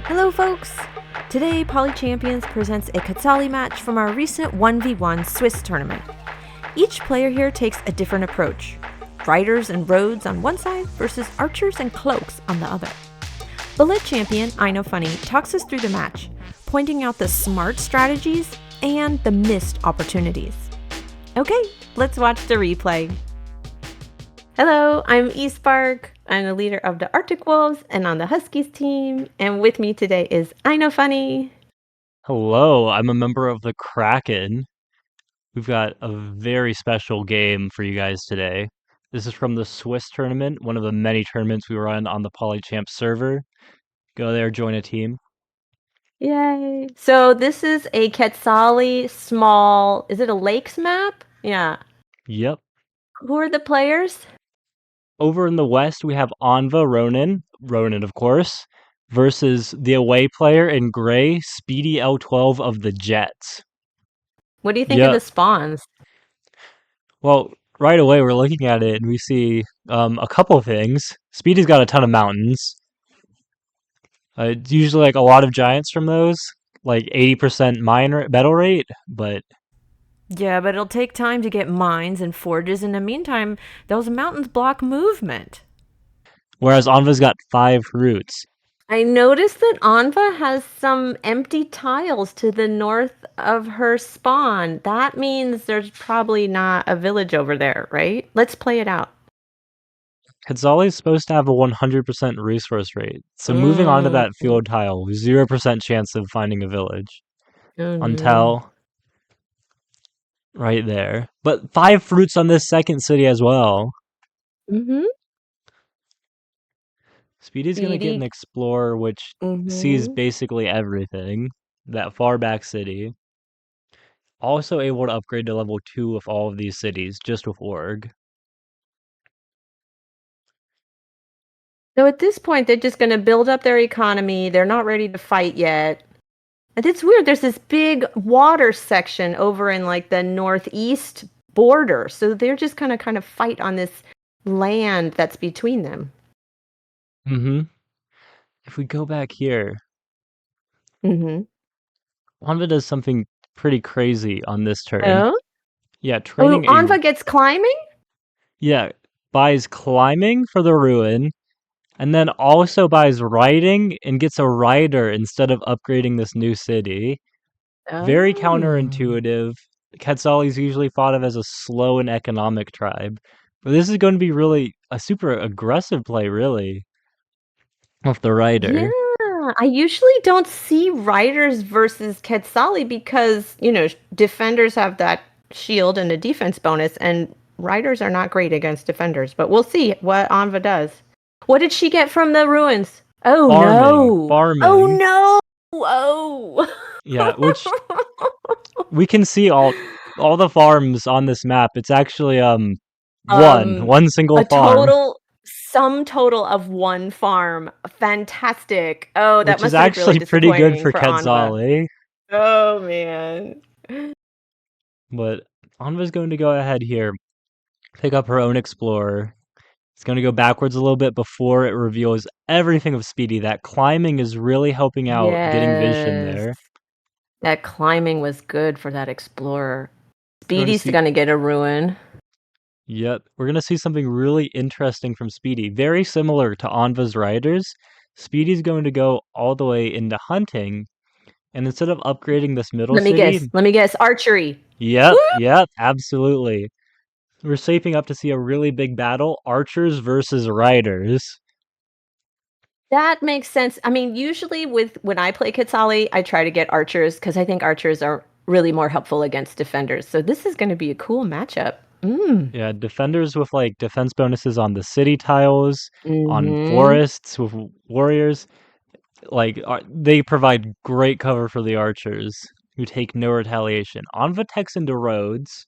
Hello folks! Today Poly Champions presents a Quetzali match from our recent 1v1 Swiss tournament. Each player here takes a different approach. Riders and roads on one side versus archers and cloaks on the other. The lead champion, Innofunni, talks us through the match, pointing out the smart strategies and the missed opportunities. Okay, let's watch the replay. Hello, I'm Eastbark. I'm the leader of the Arctic Wolves and on the Huskies team. And with me today is Innofunni. Hello, I'm a member of the Kraken. We've got a very special game for you guys today. This is from the Swiss tournament, one of the many tournaments we run on the PolyChamp server. Go there, join a team. Yay! So this is a Quetzali small, is it a lakes map? Yeah. Yep. Who are the players? Over in the west, we have Anva Ronan of course, versus the away player in gray, Speedy L12 of the Jets. What do you think of the Yep. spawns? Well, right away we're looking at it and we see a couple things. Speedy's got a ton of mountains. It's usually like a lot of giants from those, like 80% battle rate, but Yeah, but it'll take time to get mines and forges. In the meantime, those mountains block movement. whereas Anva's got 5 roots. I noticed that Anva has some empty tiles to the north of her spawn. That means there's probably not a village over there, right? Let's play it out. Quetzali's supposed to have a 100% resource rate, so moving onto Mm. that field tile, 0% chance of finding a village. Oh no. Until right there. But 5 fruits on this second city as well. Mm-hmm. Speedy's gonna get an Speedy. explorer which sees Mm-hmm. basically everything. That far back city. Also able to upgrade to level 2 with all of these cities, just with Org. So at this point, they're just going to build up their economy. They're not ready to fight yet. And it's weird. There's this big water section over in like the northeast border. So they're just going to kind of fight on this land that's between them. Mm-hmm. If we go back here, Mm-hmm. Anva does something pretty crazy on this turn. Oh? Yeah, Oh, training Anva gets climbing? buys climbing for the ruin, and then also buys riding and gets a rider instead of upgrading this new city. Very Oh. counterintuitive. Quetzali's usually thought of as a slow and economic tribe. But this is going to be really a super aggressive play, really, with the Yeah. rider. I usually don't see riders versus Quetzali because, defenders have that shield and a defense bonus, and riders are not great against defenders. But we'll see what Anva does. What did she get from the ruins? Oh Farming, no! Oh farming. no! Oh! Yeah, which we can see all the farms on this map. It's actually um, one single a farm, sum total of one farm. Fantastic. Oh, that which is must have been really actually pretty good disappointing for for Anva. Quetzali. Oh man. But Anva's going to go ahead here, pick up her own explorer. It's going to go backwards a little bit before it reveals everything of Speedy. That climbing is really helping out getting vision Yes. there. That climbing was good for that explorer. We're going to Speedy's see, gonna get a ruin. yep, we're going to see something really interesting from Speedy. Very similar to Anva's riders. Speedy's going to go all the way into hunting, and instead of upgrading this middle city, Let me guess. Archery. yep, absolutely. We're shaping up to see a really big battle, archers versus riders. That makes sense. I mean, usually when I play Quetzali, I try to get archers because I think archers are really more helpful against defenders. So this is going to be a cool matchup. Yeah, defenders with like defense bonuses on the city tiles, on Mm-hmm. forests with warriors, like they provide great cover for the archers who take no retaliation. Anva techs into roads.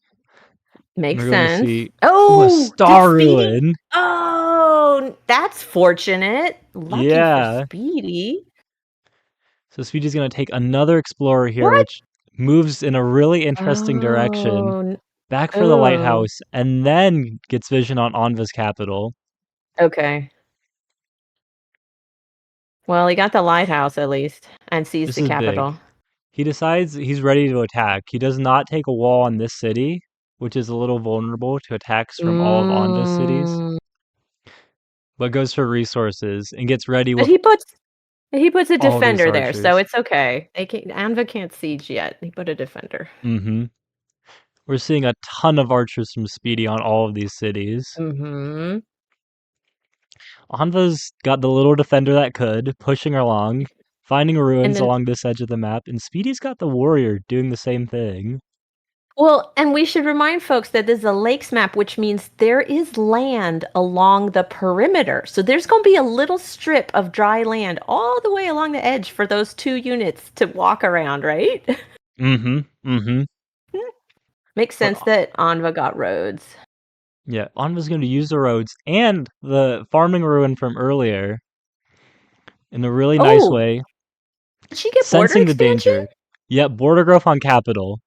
Makes We're going to sense. see a Oh, did star Speedy? ruin. Oh, that's fortunate. Lucky for Yeah. Speedy. So Speedy's going to take another explorer here, What? which moves in a really interesting direction. Oh, Back for the oh. lighthouse, and then gets vision on Anva's capital. Okay. Well, he got the lighthouse at least and seized This the is big. capital. He decides he's ready to attack. He does not take a wall on this city, which is a little vulnerable to attacks from all of Anva's cities, Mm. but goes for resources and gets ready But with he puts a all these defender there, so archers. it's okay. Anva can't siege yet. He put a defender. Mm-hmm. We're seeing a ton of archers from Speedy on all of these cities. Mm-hmm. Anva's got the little defender that could, pushing along, finding And ruins then, along this edge of the map, and Speedy's got the warrior doing the same thing. well, and we should remind folks that this is a lakes map, which means there is land along the perimeter. So there's going to be a little strip of dry land all the way along the edge for those 2 units to walk around, right? Mm-hmm. Mm-hmm. Makes But sense that Anva got roads. yeah, Anva's going to use the roads and the farming ruin from earlier in a really nice Oh, way, did she get border sensing the expansion? danger. Yep, border growth on capital.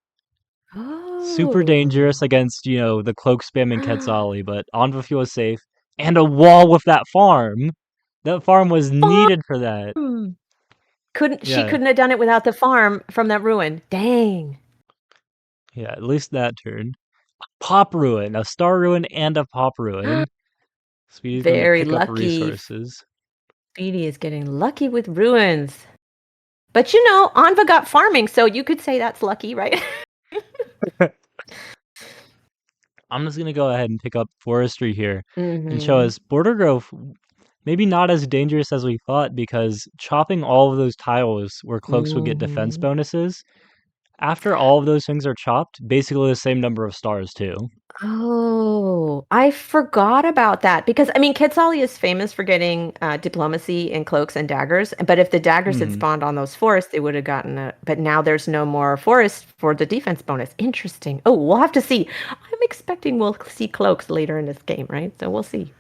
Super dangerous Oh. against, the cloak spamming Quetzali, but Anva feels safe. And a wall with that farm. That farm was needed for that. Farm! Couldn't she Yeah, couldn't have done it without the farm from that ruin. Dang. yeah, at least that turn. Pop ruin, a star ruin and a pop ruin. Speedy's going to Very pick up lucky. resources. Speedy is getting lucky with ruins. But Anva got farming, so you could say that's lucky, right? I'm just going to go ahead and pick up forestry here and show Mhm. us border growth maybe not as dangerous as we thought because chopping all of those tiles where cloaks would get defense Mhm. bonuses, after all of those things are chopped, basically the same number of stars too. Oh, I forgot about that because I mean, Quetzali is famous for getting diplomacy and cloaks and daggers. But if the daggers had Hmm. spawned on those forests, they would have gotten it. But now there's no more forest for the defense bonus. Interesting. Oh, we'll have to see. I'm expecting we'll see cloaks later in this game, right? So we'll see.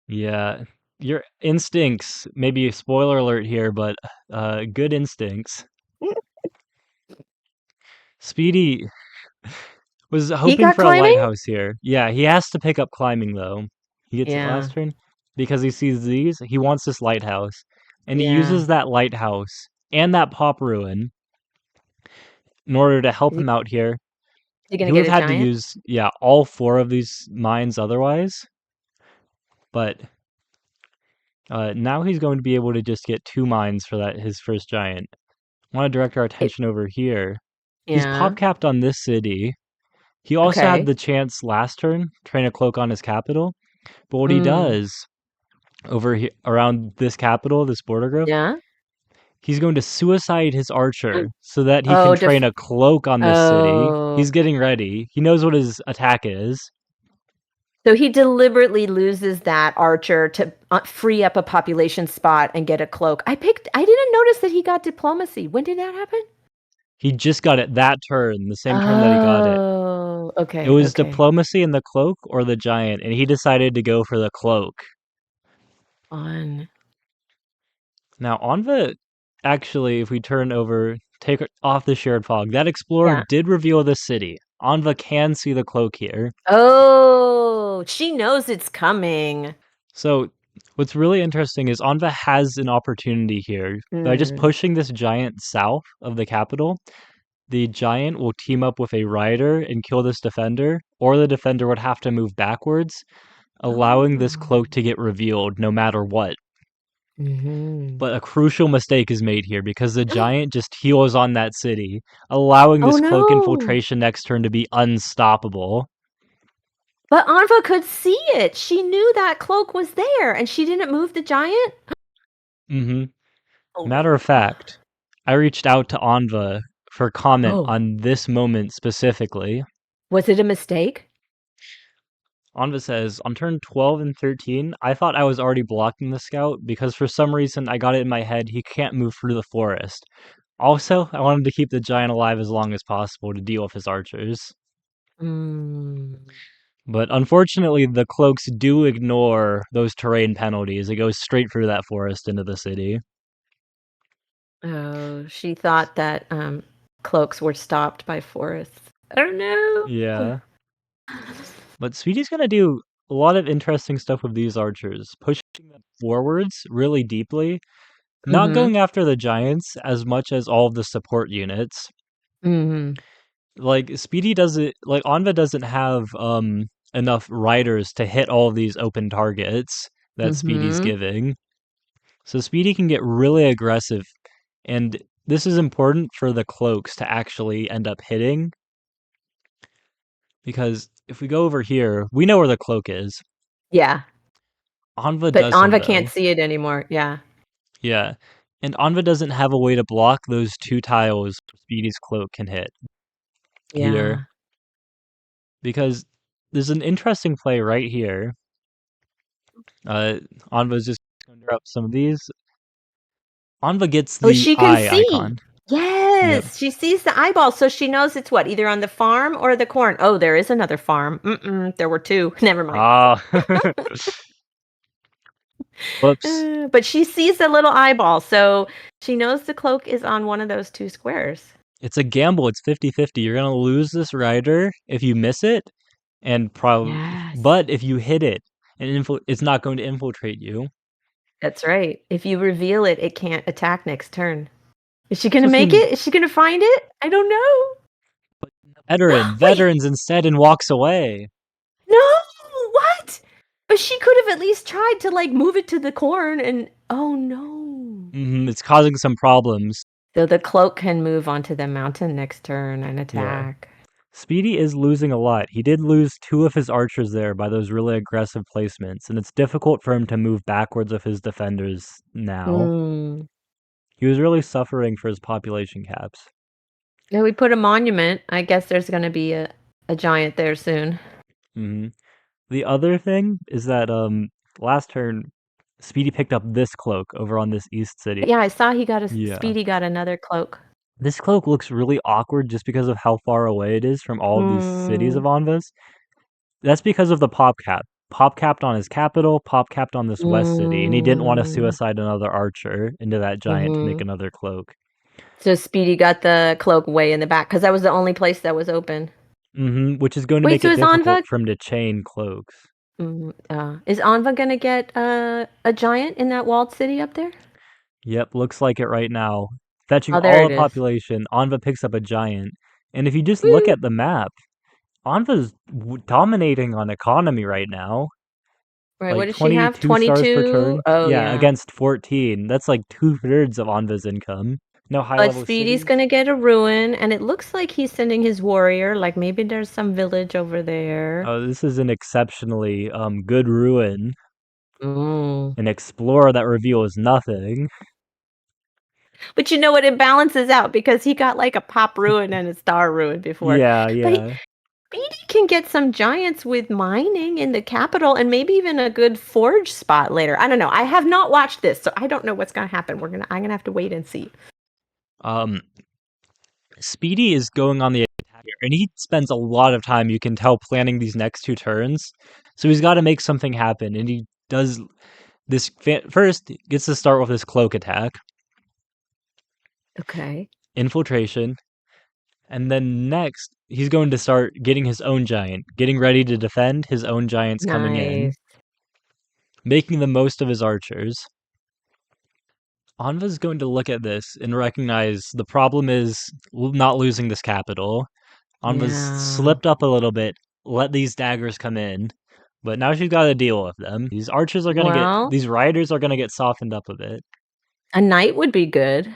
Yeah, your instincts, maybe a spoiler alert here, but good instincts. Speedy was He hoping got for a climbing? lighthouse here. Yeah, he has to pick up climbing though. He gets it Yeah. last turn because he sees these. He wants this lighthouse, and he Yeah. uses that lighthouse and that pop ruin in order to help Is him out here. he He gonna would get have a had to giant? use all four of these mines otherwise, but now he's going to be able to just get 2 mines for that his first giant. I want to direct our It, attention over here. He's pop yeah. capped on this city. He also had Okay. the chance last turn, train a cloak on his capital. But what he Mm. does over here around this capital, this border growth, Yeah. he's going to suicide his archer so that he can Oh, train a cloak on this city. oh. He's getting ready. He knows what his attack is. So he deliberately loses that archer to free up a population spot and get a cloak. I didn't notice that he got diplomacy. When did that happen? He just got it that turn, the same turn that he got it. Oh, It okay, was okay. diplomacy in the cloak or the giant, and he decided to go for the cloak. Fun. Now, Anva, actually, if we turn over, take off the shared fog, that explorer Yeah. did reveal the city. Anva can see the cloak here. Oh, she knows it's coming. So, what's really interesting is Anva has an opportunity here. By just Mm. pushing this giant south of the capital, the giant will team up with a rider and kill this defender, or the defender would have to move backwards, allowing this Oh. cloak to get revealed no matter what. Mhm. But a crucial mistake is made here because the giant just heals on that city, allowing Oh this cloak no. infiltration next turn to be unstoppable. But Anva could see it. She knew that cloak was there and she didn't move the giant? Hmm. Oh Matter of no. fact, I reached out to Anva for comment Oh, on this moment specifically. was it a mistake? Anva says, on turn 12 and 13, I thought I was already blocking the scout because for some reason I got it in my head he can't move through the forest. Also, I wanted to keep the giant alive as long as possible to deal with his archers. Mm. But unfortunately, the cloaks do ignore those terrain penalties. It goes straight through that forest into the city. Oh, she thought that, cloaks were stopped by forests. Oh, no. Yeah. But Speedy's gonna do a lot of interesting stuff with these archers, pushing them forwards really deeply, not Mm-hmm. going after the giants as much as all of the support units. Mm-hmm. Like Speedy doesn't like Anva doesn't have enough riders to hit all of these open targets that Speedy's Mm-hmm. giving. So Speedy can get really aggressive, and this is important for the cloaks to actually end up hitting, because if we go over here, we know where the cloak is. Yeah. Anva But doesn't Anva can't though. see it anymore. Yeah. Yeah. And Anva doesn't have a way to block those two tiles Speedy's cloak can hit here, Yeah. because there's an interesting play right here. Anva's just going to interrupt some of these. Anva gets Oh, the she can eye see. icon. Yep. Yes, she sees the eyeball, so she knows it's what, either on the farm or the corn. Oh, there is another farm. There were two. Never mind. Ah. Whoops. But she sees the little eyeball, so she knows the cloak is on one of those two squares. It's a gamble. It's 50-50. You're going to lose this rider if you miss it, and probably, Yes, but if you hit it, and it's not going to infiltrate you. that's right. If you reveal it, it can't attack next turn. Is she gonna Also make seems it? Is she gonna find it? I don't know. Wait, veterans instead and walks away. no, what? But she could have at least tried to like move it to the corn and oh no. It's causing some problems. So the cloak can move onto the mountain next turn and Yeah. attack. Speedy is losing a lot. He did lose two of his archers there by those really aggressive placements, and it's difficult for him to move backwards with his defenders now. Mm. He was really suffering for his population caps. Yeah, we put a monument. I guess there's gonna be a giant there soon. hmm The other thing is that last turn, Speedy picked up this cloak over on this east city. Yeah, I saw he got a Yeah. Speedy got another cloak. This cloak looks really awkward just because of how far away it is from all of these cities Mm. of Anvas. That's because of the pop cap. Pop capped on his capital, pop capped on this west city, and he didn't want to Mm. suicide another archer into that giant to make Mhm. another cloak. So Speedy got the cloak way in the back because that was the only place that was open. Which is going to Wait, make so it is difficult Anva for him to chain cloaks. is Anva gonna get a giant in that walled city up there? Yep, looks like it right now. Fetching Oh, there all it the is. population, Anva picks up a giant. And if you just look Woo! at the map, Anva's dominating on economy right now. Right, what Like does she have? 22 stars per 22? turn. Oh, Yeah, yeah. against 14. That's like 2/3 of Anva's income. No high But level Speedy's cities. gonna get a ruin, and it looks like he's sending his warrior. Like maybe there's some village over there. Oh, this is an exceptionally good ruin. Mm. An explorer that reveals nothing. But you know what? It balances out because he got like a pop ruin and a star ruin before. Yeah, But yeah. Speedy can get some giants with mining in the capital and maybe even a good forge spot later. I don't know. I have not watched this, so I don't know what's gonna happen. I'm gonna have to wait and see. Um, Speedy is going on the attack here, and he spends a lot of time, you can tell, planning these next two turns. So he's got to make something happen, and he does this first. Gets to start with this cloak attack, Okay. infiltration, and then next he's going to start getting his own giant, getting ready to defend his own giants coming in, Nice. making the most of his archers. Anva's going to look at this and recognize the problem is not losing this capital. Anva's Yeah. slipped up a little bit, let these daggers come in, but now she's got to deal with them. These archers are going to Well, these riders are going to get softened up a bit. a knight would be good.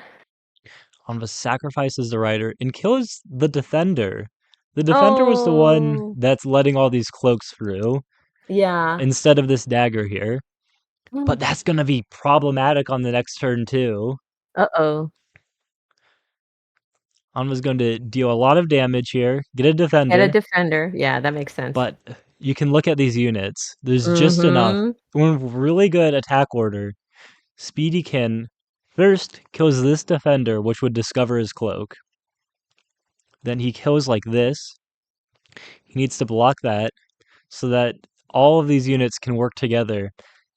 Anva sacrifices the rider and kills the defender. The defender was the one Oh, that's letting all these cloaks through yeah. instead of this dagger here. Mm. But that's going to be problematic on the next turn too. Uh-oh. Anva's going to deal a lot of damage here, get a Get a defender, defender. Yeah, that makes sense. but you can look at these units. There's just enough. Mm-hmm. One really good attack order. Speedy can first kills this defender, which would discover his cloak. Then he kills like this. He needs to block that so that all of these units can work together.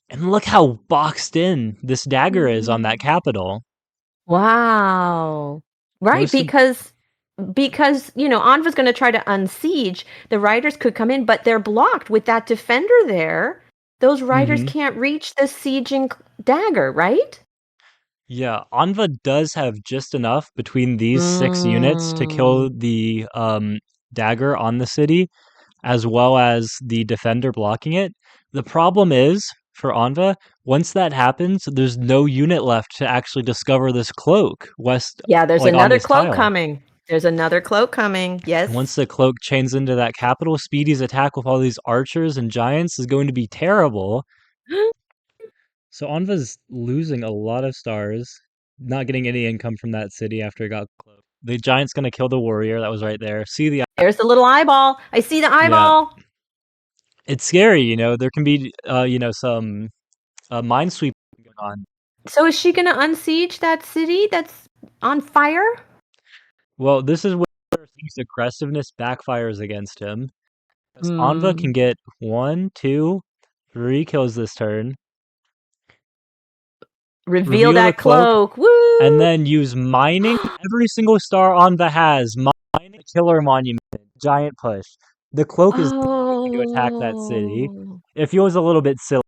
And look how boxed in this dagger is on that Mm. capital. Wow. Right, Most of because because, Anva's going to try to unsiege. The riders could come in, but they're blocked with that defender there. Those riders Mm-hmm. can't reach the sieging dagger, right? Yeah, Anva does have just enough between these 6 units to Mm. kill the dagger on the city, as well as the defender blocking it. The problem is, for Anva, once that happens, there's no unit left to actually discover this cloak west, Yeah, there's like on another this cloak tile. coming. There's another cloak coming. Once Yes. the cloak chains into that capital, Speedy's attack with all these archers and giants is going to be terrible. So Anva's losing a lot of stars, not getting any income from that city after it got cloaked. The giant's gonna kill the warrior that was right there. See the There's the little eyeball. I see the yeah, eyeball. it's scary. There can be some mind sweep going on. So is she going to unsiege that city that's on fire? Well, this is where his aggressiveness backfires against him. Because Anva Hmm. can get 1, 2, 3 kills this turn, Reveal reveal the that cloak, cloak. and Woo! then use mining every single star Anva has. Mining killer monument, giant push. The cloak is going to attack that city. Oh. It feels a little bit silly.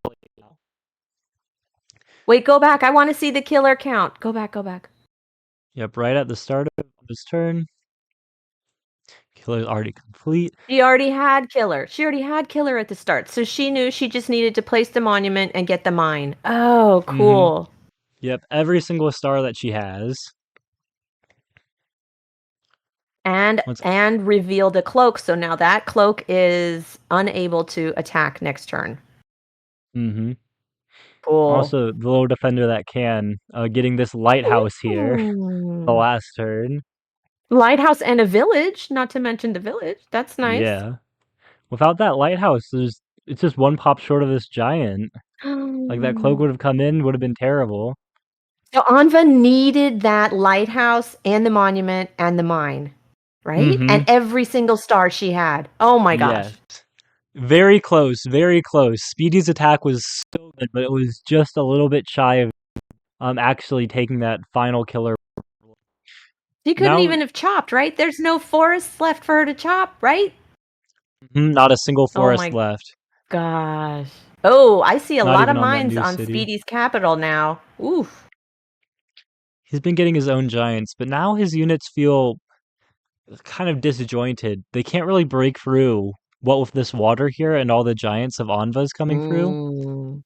Wait, go back. I want to see the killer count. Go back, go back. Yep, right at the start of this turn, killer's already complete. She already had killer. She already had killer at the start. So she knew she just needed to place the monument and get the mine. Oh, Mm-hmm. cool. Yep, every single star that she has. And Let's. and reveal the cloak. So now that cloak is unable to attack next turn. Mm-hmm. Cool. Also, the little defender that can, getting this lighthouse here, the Ooh. last turn. Lighthouse and a village, not to mention the village. That's nice. Yeah. Without that lighthouse, it's just one pop short of this giant. Like that cloak would have come in, would have been terrible. So Anva needed that lighthouse and the monument and the mine, right? Mm-hmm. And every single star she had. Oh my Yes. gosh. Very close, very close. Speedy's attack was so good, but it was just a little bit shy of actually taking that final killer. She couldn't Now, even have chopped, right? There's no forests left for her to chop, right? not a single Oh forest my left. gosh. Oh, I see a Not lot of even on that mines new on city. Speedy's capital now. Oof. He's been getting his own giants, but now his units feel kind of disjointed. They can't really break through what with this water here and all the giants of Anva's coming through. Mm,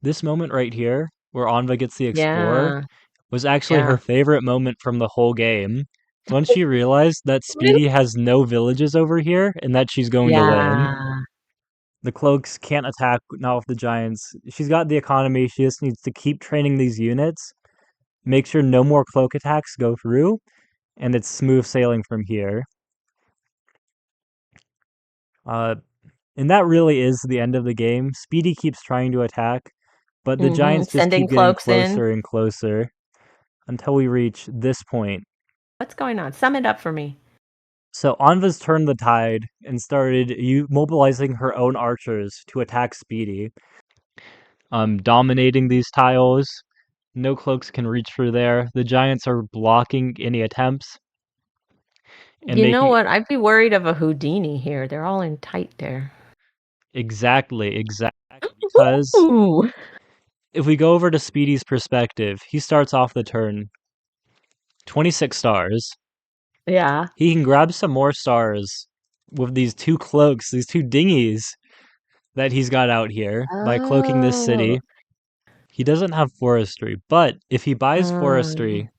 This moment right here, where Anva gets the explorer, yeah, was actually her yeah. favorite moment from the whole game. Once she realized that Speedy has no villages over here and that she's going to win. Yeah. The cloaks can't attack now with the giants. She's got the economy. She just needs to keep training these units, make sure no more cloak attacks go through, and it's smooth sailing from here. Uh, and that really is the end of the game. Speedy keeps trying to attack, but the giants just Sending keep getting cloaks in. closer and closer until we reach this point. What's going on? Sum it up for me. So Anva's turned the tide and started mobilizing her own archers to attack Speedy. Dominating these tiles. No cloaks can reach through there. The giants are blocking any attempts and You know making what? I'd be worried of a Houdini here. They're all in tight there. exactly because Ooh. if we go over to Speedy's perspective, he starts off the turn 26 stars. Yeah. He can grab some more stars with these 2 cloaks, these 2 dinghies that he's got out here by cloaking this Oh. city. He doesn't have forestry, but if he buys Um. forestry,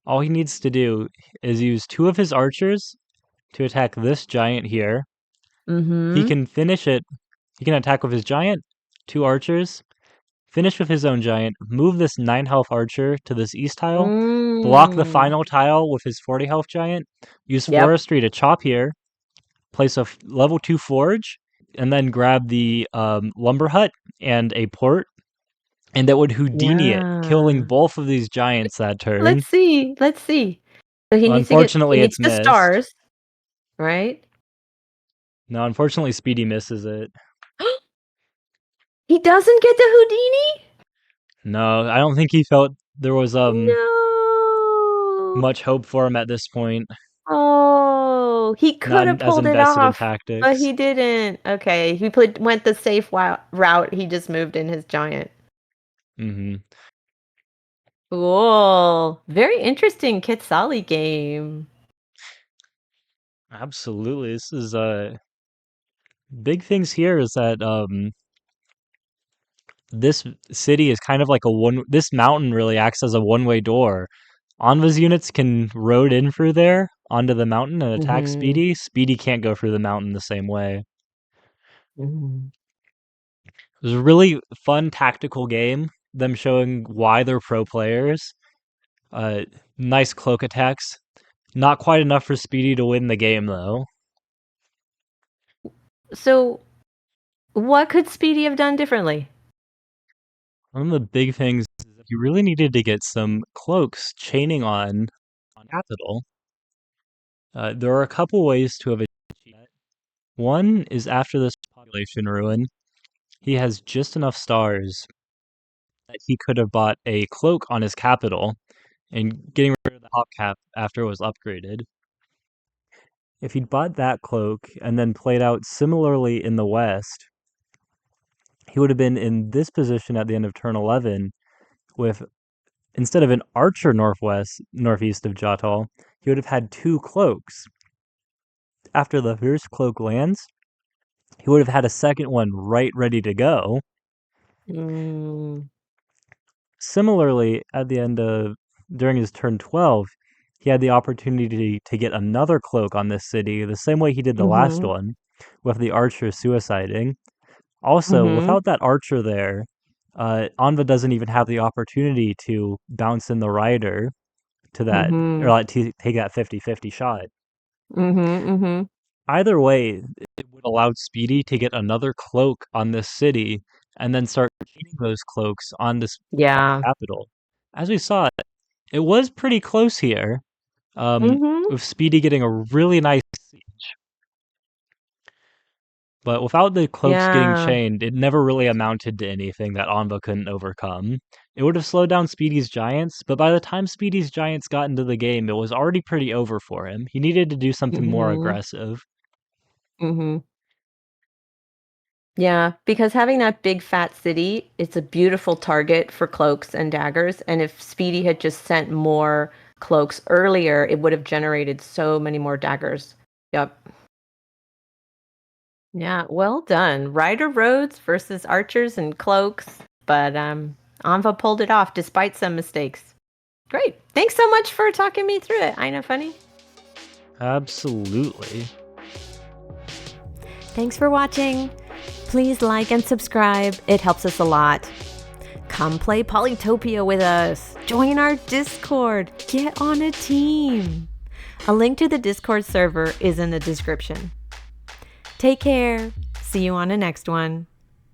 all he needs to do is use 2 of his archers to attack this giant here. He Mm-hmm. can finish it. He can attack with his giant, 2 archers, finish with his own giant, move this 9 health archer to this east tile, block the Mm. final tile with his 40 health giant, use Yep. forestry to chop here, place a level 2 forge, and then grab the lumber hut and a port, and that would Houdini it, killing Yeah. both of these giants that turn. Let's see. Let's see. So he Unfortunately, needs it's the missed. stars, right? No, unfortunately, Speedy misses it. He doesn't get the Houdini? No, I don't think he felt there was No. much hope for him at this point. Oh, he could not have as pulled it invested in off, but tactics. he didn't. Okay, he went the safe route. He just moved in his giant. Hmm. Cool. Very interesting Quetzali game. Absolutely. This is big things here is that this city is kind of like this mountain really acts as a one-way door. Anva's units can road in through there onto the mountain and attack Mm-hmm. Speedy. Speedy can't go through the mountain the same way. Mm-hmm. It was a really fun tactical game, them showing why they're pro players. Uh, nice cloak attacks. Not quite enough for Speedy to win the game, though. So, what could Speedy have done differently? One of the big things is that you really needed to get some cloaks chaining on capital. There are a couple ways to have achieved that. One is after this population ruin, he has just enough stars that he could have bought a cloak on his capital and getting rid of the top cap after it was upgraded. If he'd bought that cloak and then played out similarly in the west, he would have been in this position at the end of turn 11 with, instead of an archer northeast of Jatal, he would have had two cloaks. After the first cloak lands, he would have had a second one right ready to go. Mm, Similarly, during his turn 12, he had the opportunity to get another cloak on this city, the same way he did the last mm-hmm. one, with the archer suiciding. Also, Mm-hmm. without that archer there, Anva doesn't even have the opportunity to bounce in the rider to that, or Mm-hmm. like to take that 50-50 shot. Mm-hmm. Mm-hmm. Either way, it would allow Speedy to get another cloak on this city and then start chaining those cloaks on this Yeah. capital. As we saw, it was pretty close here, Mm-hmm. with Speedy getting a really nice siege. But without the cloaks getting Yeah. chained, it never really amounted to anything that Anva couldn't overcome. It would have slowed down Speedy's giants, but by the time Speedy's giants got into the game, it was already pretty over for him. He needed to do something more Mm-hmm. aggressive. Mm-hmm. Yeah, because having that big fat city, it's a beautiful target for cloaks and daggers. And if Speedy had just sent more cloaks earlier, it would have generated so many more daggers. Yep. Yeah, well done. Rider roads versus archers and cloaks. But Anva pulled it off despite some mistakes. Great. Thanks so much for talking me through it. I know funny. Absolutely. Thanks for watching. Please like and subscribe. It helps us a lot. Come play Polytopia with us. Join our Discord. Get on a team. A link to the Discord server is in the description. Take care. See you on the next one.